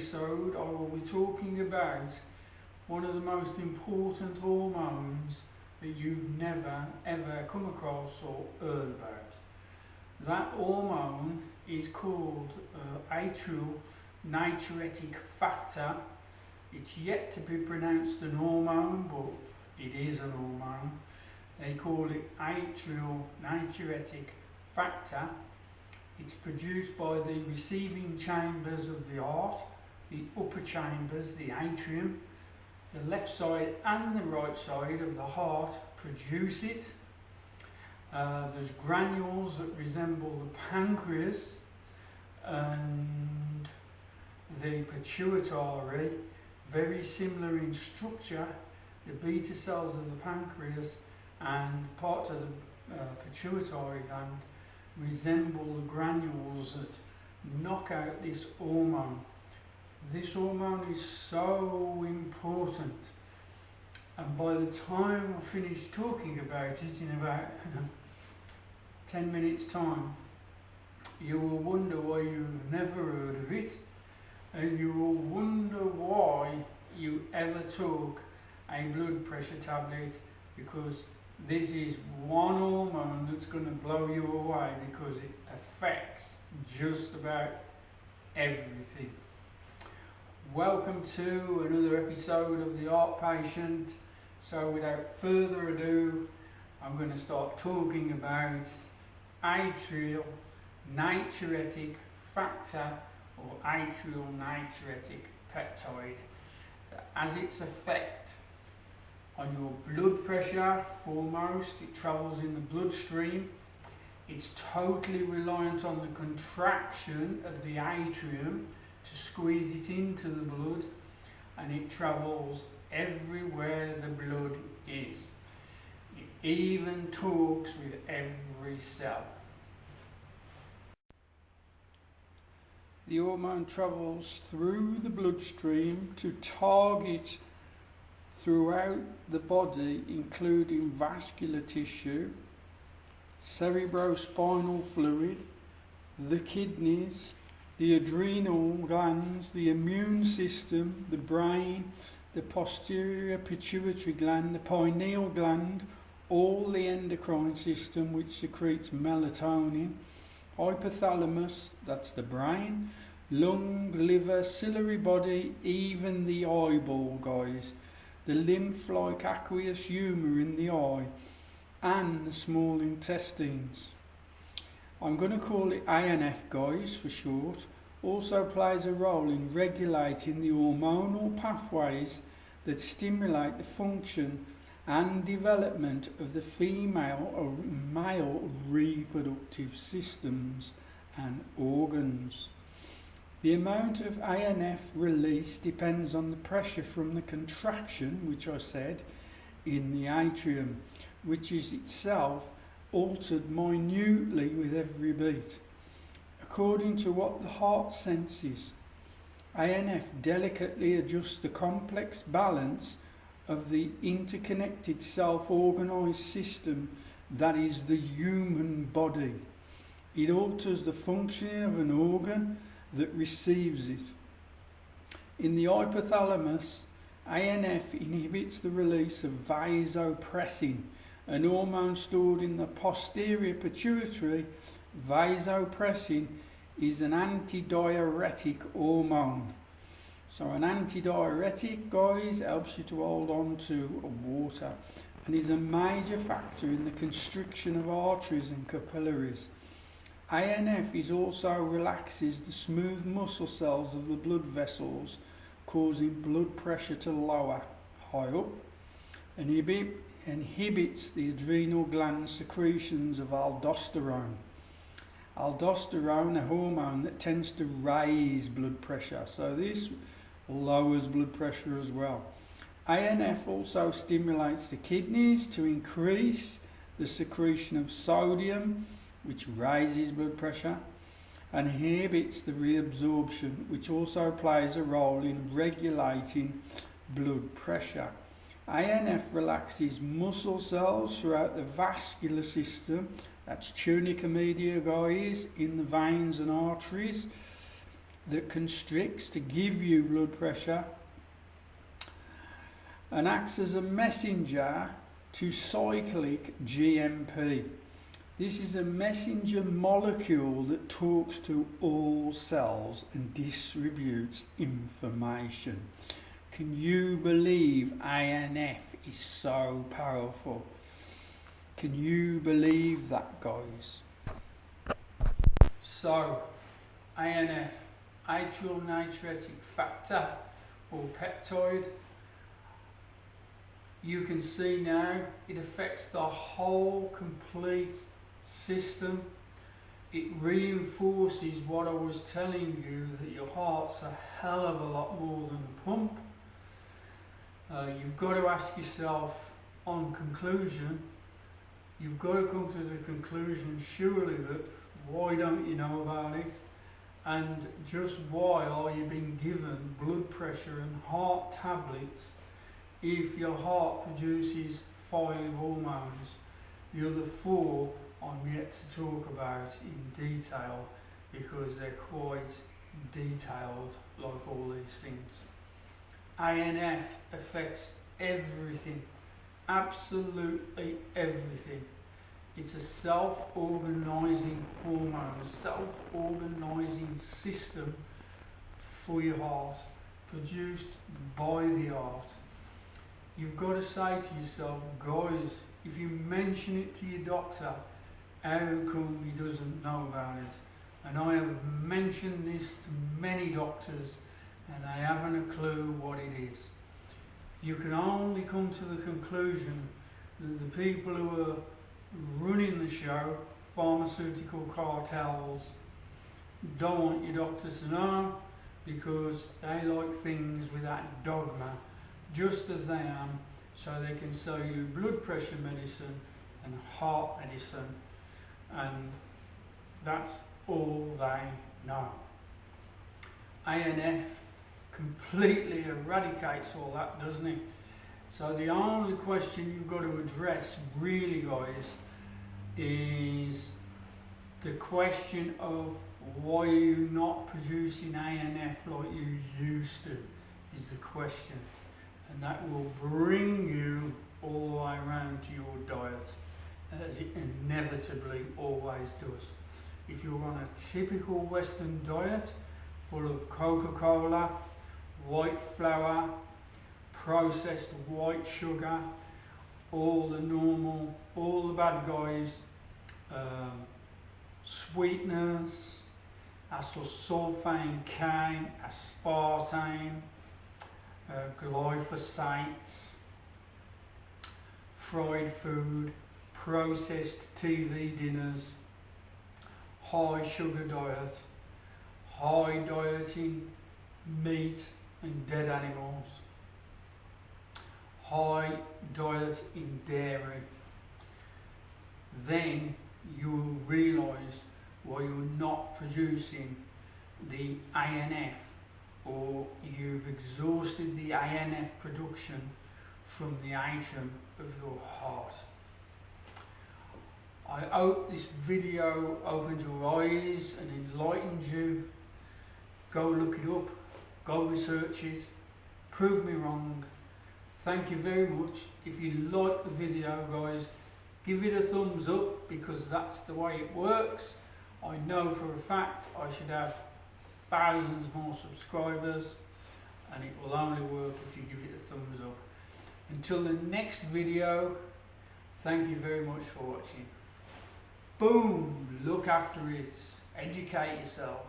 episode I will be talking about one of the most important hormones that you've never ever come across or heard about. That hormone is called atrial natriuretic factor. It's yet to be pronounced an hormone, but it is an hormone. They call it atrial natriuretic factor. It's produced by the receiving chambers of the heart, the upper chambers, the atrium. The left side and the right side of the heart produce it. There's granules that resemble the pancreas and the pituitary, very similar in structure. The beta cells of the pancreas and part of the pituitary gland resemble the granules that knock out this hormone. This hormone is so important, and by the time I finish talking about it in about 10 minutes time, you will wonder why you've never heard of it, and you will wonder why you ever took a blood pressure tablet, because this is one hormone that's going to blow you away, because it affects just about everything. Welcome to another episode of The Heart Patient. So without further ado, I'm going to start talking about atrial natriuretic factor, or atrial natriuretic peptide, as its effect on your blood pressure. Foremost, it travels in the bloodstream. It's totally reliant on the contraction of the atrium to squeeze it into the blood, and it travels everywhere the blood is. It even talks with every cell. The hormone travels through the bloodstream to target throughout the body, including vascular tissue, cerebrospinal fluid, the kidneys, the adrenal glands, the immune system, the brain, the posterior pituitary gland, the pineal gland, all the endocrine system which secretes melatonin, hypothalamus, that's the brain, lung, liver, ciliary body, even the eyeball, guys, the lymph-like aqueous humour in the eye, and the small intestines. I'm going to call it ANF, guys, for short. Also plays a role in regulating the hormonal pathways that stimulate the function and development of the female or male reproductive systems and organs. The amount of ANF release depends on the pressure from the contraction, which I said, in the atrium, which is itself altered minutely with every beat. According to what the heart senses, ANF delicately adjusts the complex balance of the interconnected self-organised system that is the human body. It alters the functioning of an organ that receives it. In the hypothalamus, ANF inhibits the release of vasopressin, an hormone stored in the posterior pituitary. Vasopressin is an antidiuretic hormone. So an antidiuretic, guys, helps you to hold on to water and is a major factor in the constriction of arteries and capillaries. ANF also relaxes the smooth muscle cells of the blood vessels, causing blood pressure to lower high up, and inhibits the adrenal gland secretions of aldosterone. Aldosterone, a hormone that tends to raise blood pressure, so this lowers blood pressure as well. ANF also stimulates the kidneys to increase the secretion of sodium, which raises blood pressure, and inhibits the reabsorption, which also plays a role in regulating blood pressure. ANF relaxes muscle cells throughout the vascular system, that's tunica media, guys, in the veins and arteries. that constricts to give you blood pressure and acts as a messenger to cyclic GMP. This is a messenger molecule that talks to all cells and distributes information. Can you believe ANF is so powerful? Can you believe that, guys? So, ANF, atrial natriuretic factor or peptide, you can see now it affects the whole complete system. It reinforces what I was telling you, that your heart's a hell of a lot more than a pump. You've got to ask yourself, on conclusion, you've got to come to the conclusion surely that why don't you know about it, and just why are you being given blood pressure and heart tablets if your heart produces 5 hormones. The other 4 I'm yet to talk about in detail because they're quite detailed, like all these things. ANF affects everything, absolutely everything. It's a self-organising hormone, a self-organising system for your heart, produced by the heart. You've got to say to yourself, guys, if you mention it to your doctor, how come he doesn't know about it? And I have mentioned this to many doctors and they haven't a clue what it is. You can only come to the conclusion that the people who are running the show, pharmaceutical cartels, don't want your doctor to know because they like things without dogma, just as they am, so they can sell you blood pressure medicine and heart medicine, and that's all they know. ANF completely eradicates all that, doesn't it? So the only question you've got to address, really, guys, is the question of why are you not producing ANF like you used to, is the question. And that will bring you all the way around to your diet, as it inevitably always does. If you're on a typical Western diet, full of Coca-Cola, white flour, processed white sugar, all the normal, all the bad guys, sweeteners, acesulfame K, aspartame, glyphosates, fried food, processed TV dinners, high sugar diet, high dieting meat and dead animals, high diet in dairy, then you will realise why you're not producing the ANF, or you've exhausted the ANF production from the atrium of your heart. I hope this video opened your eyes and enlightened you. Go look it up, go research it, prove me wrong. Thank you very much. If you like the video, guys, give it a thumbs up, because that's the way it works. I know for a fact I should have thousands more subscribers, and it will only work if you give it a thumbs up. Until the next video, thank you very much for watching. Boom! Look after it. Educate yourself.